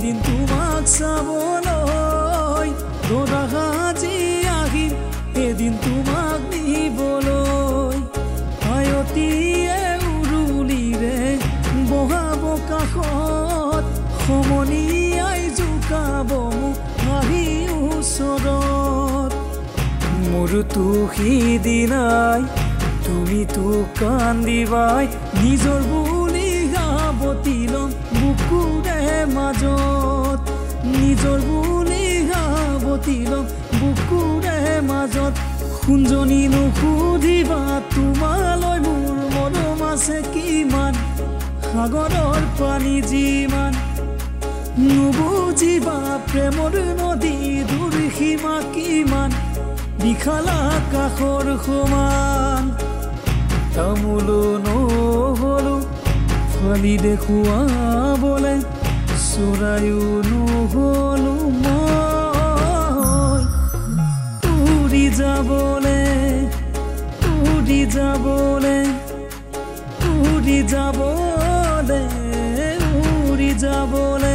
এদিন তোমাক চাবলৈ দৰা সাজি আহিম এদিন তোমাক নিবলৈ আয়তীয়ে উৰুলিৰে বহাব কাষত সমনীয়াই জোকাব মোক আহি ওচৰত মোৰতো সিদিনাই তুমিতো কান্দিবাই নিজৰ বুলি গাবতি লম বুকুৰে মাজত নিজৰ বুলি গাবতি লম বুকুৰে মাজত শুনজনী নুসুধিবা তোমালৈ মোৰ মৰম আছে কিমান সাগৰৰ পানী যিমান নুবুজিবা প্ৰেমৰ নদী দূৰ সীমা কিমান বিশাল আকাশৰ সমান তামোলো নহলো ফালি দেখুৱাবলে চৰায়ো নহলো মই উৰি যাবলে উৰি যাবলে উৰি যাবলে উৰি যাবলে